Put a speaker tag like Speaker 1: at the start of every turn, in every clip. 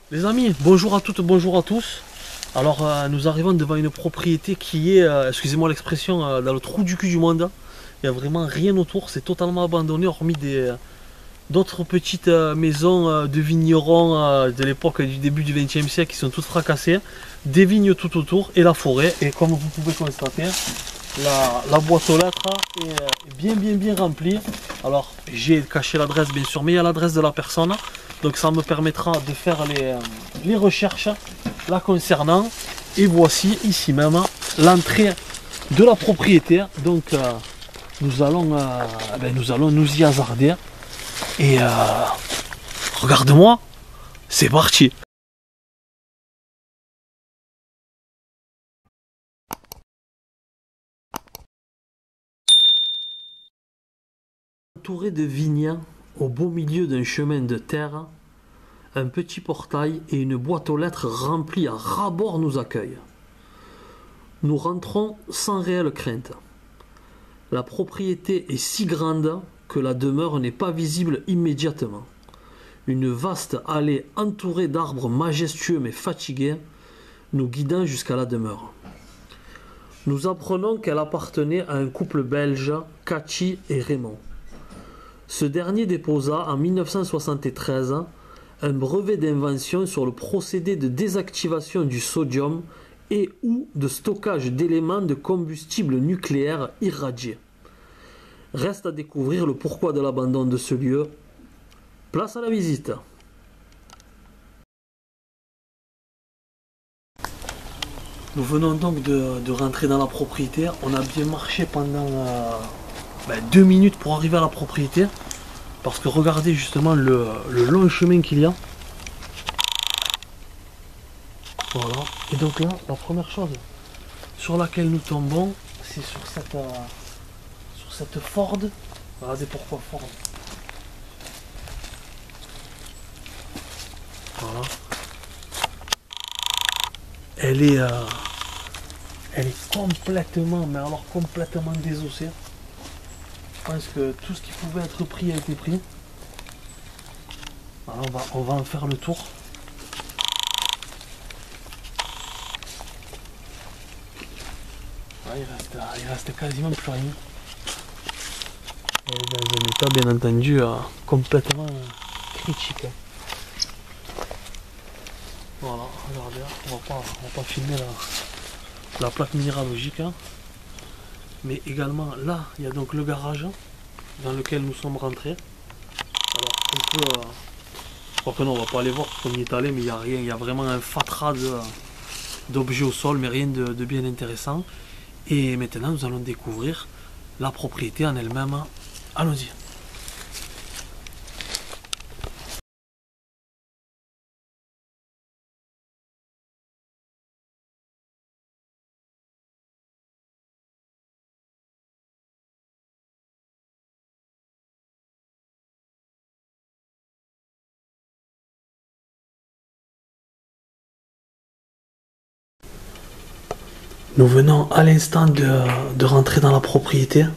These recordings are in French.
Speaker 1: Les amis, bonjour à toutes, bonjour à tous. Alors nous arrivons devant une propriété qui est, excusez-moi l'expression, dans le trou du cul du monde. Il n'y a vraiment rien autour, c'est totalement abandonné, hormis d'autres petites maisons de vignerons de l'époque du début du XXe siècle qui sont toutes fracassées. Des vignes tout autour et la forêt. Et comme vous pouvez constater, la boîte aux lettres est bien remplie. Alors j'ai caché l'adresse bien sûr, mais il y a l'adresse de la personne. Donc ça me permettra de faire les recherches la concernant. Et voici ici même l'entrée de la propriété. Donc nous allons nous y hasarder. Et regarde-moi, c'est parti. Entouré de vignes, au beau milieu d'un chemin de terre, un petit portail et une boîte aux lettres remplie à ras-bord nous accueillent. Nous rentrons sans réelle crainte. La propriété est si grande que la demeure n'est pas visible immédiatement. Une vaste allée entourée d'arbres majestueux mais fatigués nous guidant jusqu'à la demeure. Nous apprenons qu'elle appartenait à un couple belge, Cathy et Raymond. Ce dernier déposa en 1973 un brevet d'invention sur le procédé de désactivation du sodium et ou de stockage d'éléments de combustible nucléaire irradiés. Reste à découvrir le pourquoi de l'abandon de ce lieu. Place à la visite. Nous venons donc de rentrer dans la propriété. On a bien marché pendant 2 minutes pour arriver à la propriété. Parce que regardez justement le long chemin qu'il y a. Voilà. Et donc là, la première chose sur laquelle nous tombons, c'est sur cette Ford. Regardez pourquoi Ford. Voilà. Elle est complètement, mais alors complètement désossée. Je pense que tout ce qui pouvait être pris a été pris. Alors on va en faire le tour. Ouais, il reste quasiment plus rien. Et dans un état bien entendu complètement critique. Voilà, regardez, on va pas filmer la plaque minéralogique. Mais également là, il y a donc le garage dans lequel nous sommes rentrés. Alors on peut... je crois que non, on va pas aller voir parce qu'on y est allé, mais il n'y a rien, il y a vraiment un fatras d'objets au sol, mais rien de bien intéressant. Et maintenant nous allons découvrir la propriété en elle-même. Allons-y. Nous venons à l'instant de rentrer dans la propriété.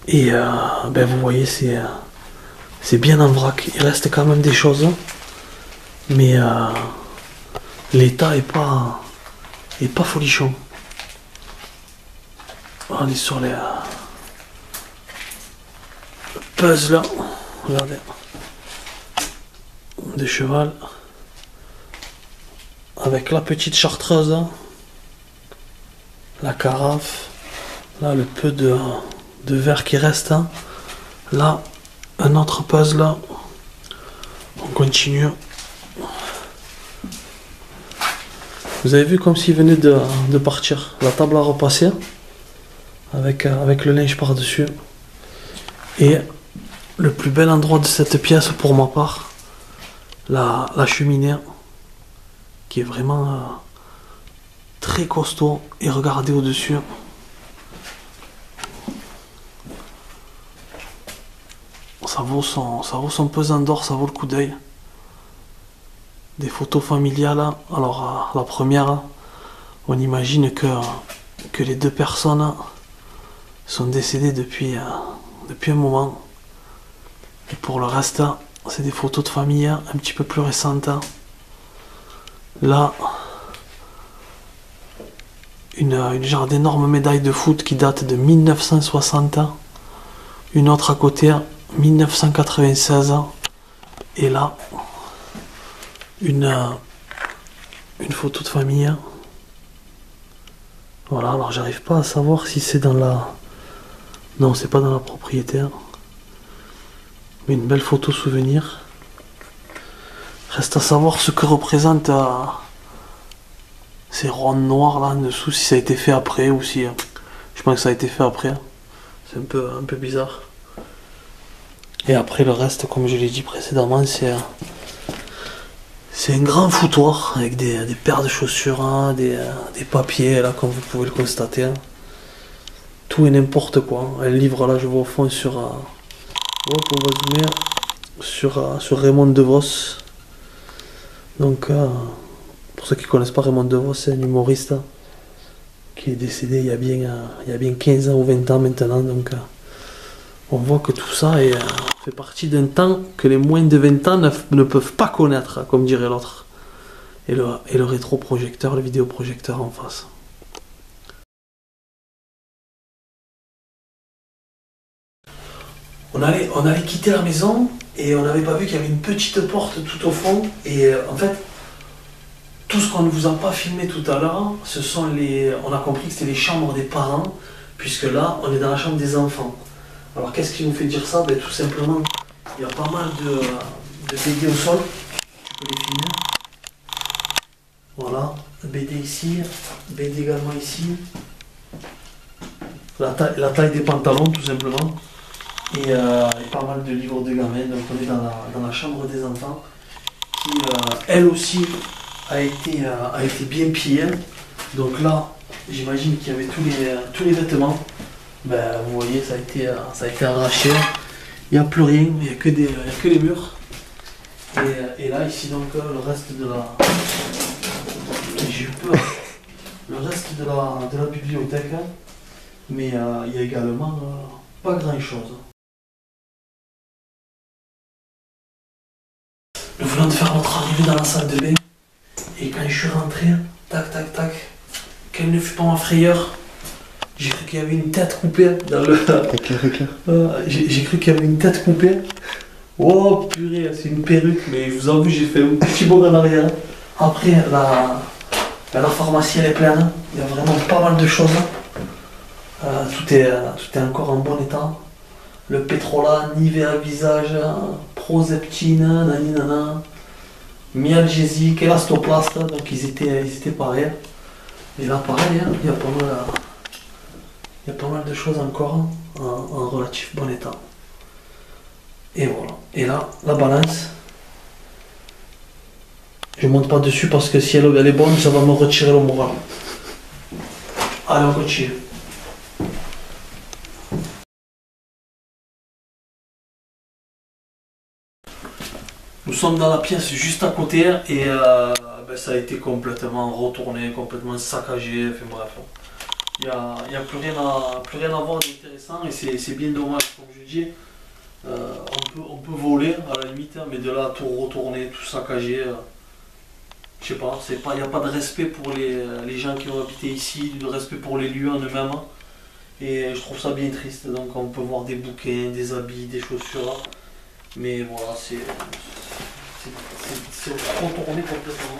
Speaker 1: Et vous voyez, c'est bien en vrac. Il reste quand même des choses. Mais l'état est pas folichon. On est sur les puzzles. Regardez. De cheval. Avec la petite chartreuse. La carafe. Là, le peu de verre qui reste. Là, un autre puzzle. On continue. Vous avez vu comme s'il venait de partir. La table à repasser. Avec le linge par-dessus. Et le plus bel endroit de cette pièce pour ma part. La cheminée. Qui est vraiment très costaud. Et regardez au-dessus. Ça vaut son pesant d'or, ça vaut le coup d'œil. Des photos familiales. Alors la première, on imagine que les deux personnes sont décédées depuis un moment. Et pour le reste, c'est des photos de famille un petit peu plus récentes. Là, une genre d'énorme médaille de foot qui date de 1960. Une autre à côté, 1996. Et là, une photo de famille. Voilà, alors j'arrive pas à savoir si c'est dans la... Non, c'est pas dans la propriétaire. Mais une belle photo souvenir. Reste à savoir ce que représente ces rondes noires là en dessous, si ça a été fait après ou si... je pense que ça a été fait après. C'est un peu bizarre. Et après le reste, comme je l'ai dit précédemment, c'est un grand foutoir avec des paires de chaussures, hein, des papiers là comme vous pouvez le constater. Hein. Tout et n'importe quoi. Un livre là, je vois au fond sur... hop, on va zoomer sur Raymond DeVos. Donc, pour ceux qui ne connaissent pas Raymond DeVos, c'est un humoriste qui est décédé il y a bien 15 ans ou 20 ans maintenant. Donc, on voit que tout ça fait partie d'un temps que les moins de 20 ans ne peuvent pas connaître, comme dirait l'autre. Et le rétroprojecteur, le vidéoprojecteur en face. On allait quitter la maison et on n'avait pas vu qu'il y avait une petite porte tout au fond. Et en fait, tout ce qu'on ne vous a pas filmé tout à l'heure, on a compris que c'était les chambres des parents, puisque là, on est dans la chambre des enfants. Alors qu'est-ce qui nous fait dire ça? Ben, tout simplement, il y a pas mal de BD au sol. Tu peux les filmer. Voilà, BD ici, BD également ici. La taille des pantalons, tout simplement. Et pas mal de livres de gamins. Donc on est dans la chambre des enfants qui elle aussi a été bien pillée. Donc là j'imagine qu'il y avait tous les vêtements. Ben, vous voyez, ça a été arraché. Il n'y a plus rien, il n'y a que les murs. Et là ici donc le reste de la... J'ai eu peur. Le reste de la bibliothèque. Mais il y a également pas grand chose. Nous venons de faire notre arrivée dans la salle de bain. Et quand je suis rentré, tac, tac, tac, quelle ne fut pas ma frayeur. J'ai cru qu'il y avait une tête coupée dans le... j'ai cru qu'il y avait une tête coupée. Oh purée, c'est une perruque. Mais je vous avoue, j'ai fait un petit bond en arrière. Après, la pharmacie elle est pleine. Il y a vraiment pas mal de choses. Tout est encore en bon état. Le pétrolat, Nivea visage, Prozeptine, naninana, Myalgésique, Elastoplast, donc ils étaient pareils. Et là pareil, hein, il y a pas mal de choses encore en relatif bon état. Et voilà. Et là, la balance. Je monte pas dessus parce que si elle est bonne, ça va me retirer le moral. Allez, on continue. Nous sommes dans la pièce juste à côté et ça a été complètement retourné, complètement saccagé, enfin bref. Il n'y a plus rien à voir d'intéressant et c'est bien dommage, comme je dis. On peut voler à la limite, mais de là à tout retourner, tout saccager, je sais pas, il n'y a pas de respect pour les gens qui ont habité ici, de respect pour les lieux en eux-mêmes. Et je trouve ça bien triste, donc on peut voir des bouquins, des habits, des chaussures. Mais voilà, c'est retourné complètement.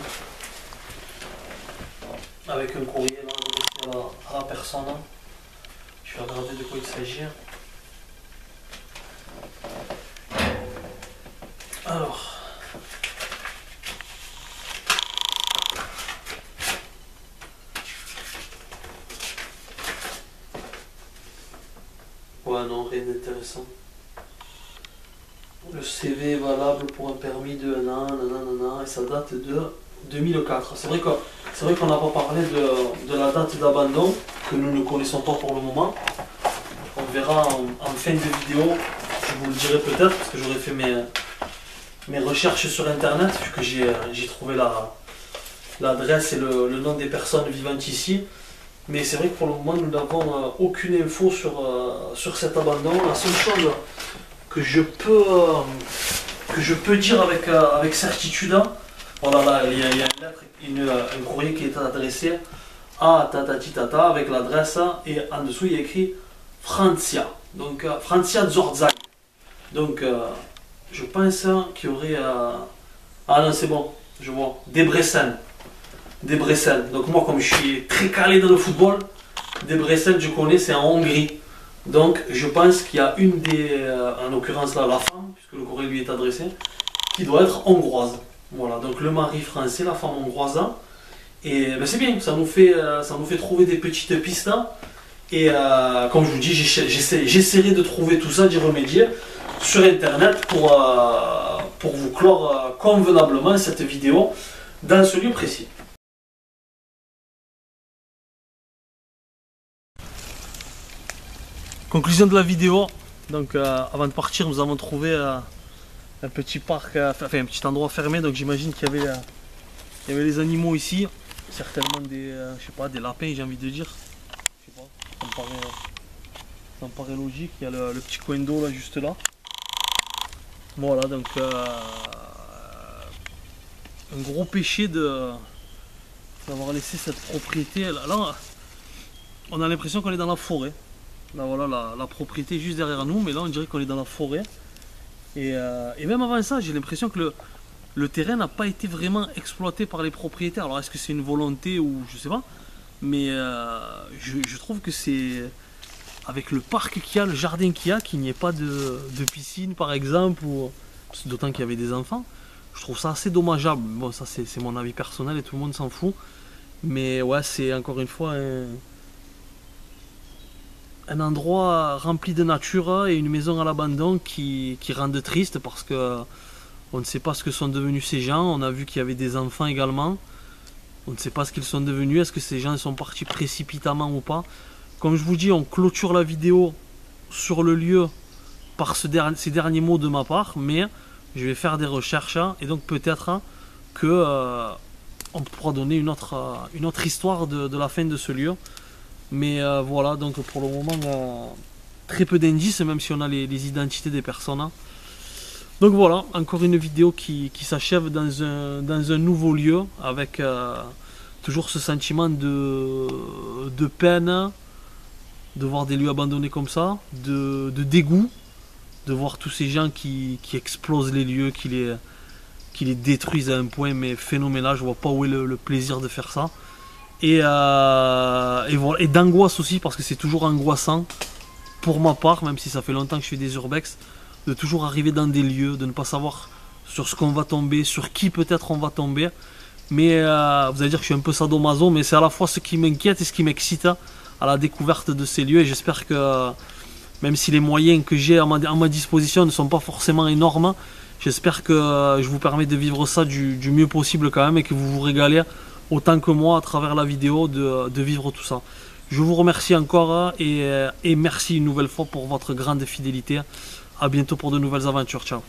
Speaker 1: Avec un courrier là, à la personne. Je vais regarder de quoi il s'agit. Alors. Ouais, non, rien d'intéressant. Le CV est valable pour un permis de 1 an, nanana, et ça date de 2004. C'est vrai qu'on n'a pas parlé de la date d'abandon, que nous ne connaissons pas pour le moment. On verra en fin de vidéo, je vous le dirai peut-être, parce que j'aurais fait mes recherches sur internet, vu que j'ai trouvé l'adresse et le nom des personnes vivantes ici. Mais c'est vrai que pour le moment, nous n'avons aucune info sur cet abandon. La seule chose que je peux que je peux dire avec certitude. Voilà, là, il y a une lettre, un courrier qui est adressé à Tatati Tata avec l'adresse et en dessous il y a écrit Francia. Donc Francia Zorzag. Donc je pense qu'il y aurait... Ah non, c'est bon, je vois. Debrecen. Debrecen. Donc moi, comme je suis très calé dans le football, Debrecen, je connais, c'est en Hongrie. Donc je pense qu'il y a une des... en l'occurrence là, la femme, puisque le courrier lui est adressé, qui doit être hongroise. Voilà, donc le mari français, la femme hongroise. Et ben, c'est bien, ça nous fait trouver des petites pistes. Et comme je vous dis, j'essaierai de trouver tout ça, d'y remédier sur internet pour vous clore convenablement cette vidéo dans ce lieu précis. Conclusion de la vidéo. Donc avant de partir, nous avons trouvé un petit parc, enfin un petit endroit fermé. Donc j'imagine qu'il y avait les animaux ici, certainement des, je sais pas, des lapins, j'ai envie de dire. Je sais pas, ça me paraît logique. Il y a le petit coin d'eau là, juste là. Voilà, donc un gros péché d'avoir laissé cette propriété. Là, on a l'impression qu'on est dans la forêt. Là, voilà, la propriété est juste derrière nous, mais là, on dirait qu'on est dans la forêt. Et même avant ça, j'ai l'impression que le terrain n'a pas été vraiment exploité par les propriétaires. Alors, est-ce que c'est une volonté ou je sais pas. Mais je trouve que c'est... Avec le parc qu'il y a, le jardin qu'il n'y ait pas de piscine, par exemple, d'autant qu'il y avait des enfants. Je trouve ça assez dommageable. Bon, ça, c'est mon avis personnel et tout le monde s'en fout. Mais ouais, c'est encore une fois un endroit rempli de nature et une maison à l'abandon qui rendent triste parce que on ne sait pas ce que sont devenus ces gens. On a vu qu'il y avait des enfants également. On ne sait pas ce qu'ils sont devenus. Est-ce que ces gens sont partis précipitamment ou pas? Comme je vous dis, on clôture la vidéo sur le lieu par ces derniers mots de ma part, mais je vais faire des recherches et donc peut-être que on pourra donner une autre histoire de la fin de ce lieu. Mais voilà, donc pour le moment, très peu d'indices, même si on a les identités des personnes. Donc voilà, encore une vidéo qui s'achève dans un nouveau lieu, avec toujours ce sentiment de peine, de voir des lieux abandonnés comme ça, de dégoût, de voir tous ces gens qui explosent les lieux, qui les détruisent à un point mais phénoménal. Je vois pas où est le plaisir de faire ça. Et voilà, et d'angoisse aussi, parce que c'est toujours angoissant pour ma part, même si ça fait longtemps que je fais des urbex, de toujours arriver dans des lieux, de ne pas savoir sur ce qu'on va tomber, sur qui peut-être on va tomber. Mais vous allez dire que je suis un peu sadomaso, mais c'est à la fois ce qui m'inquiète et ce qui m'excite à la découverte de ces lieux. Et j'espère que, même si les moyens que j'ai à ma disposition ne sont pas forcément énormes, j'espère que je vous permets de vivre ça du mieux possible quand même, et que vous vous régalez autant que moi à travers la vidéo de vivre tout ça. Je vous remercie encore et merci une nouvelle fois pour votre grande fidélité. A bientôt pour de nouvelles aventures. Ciao.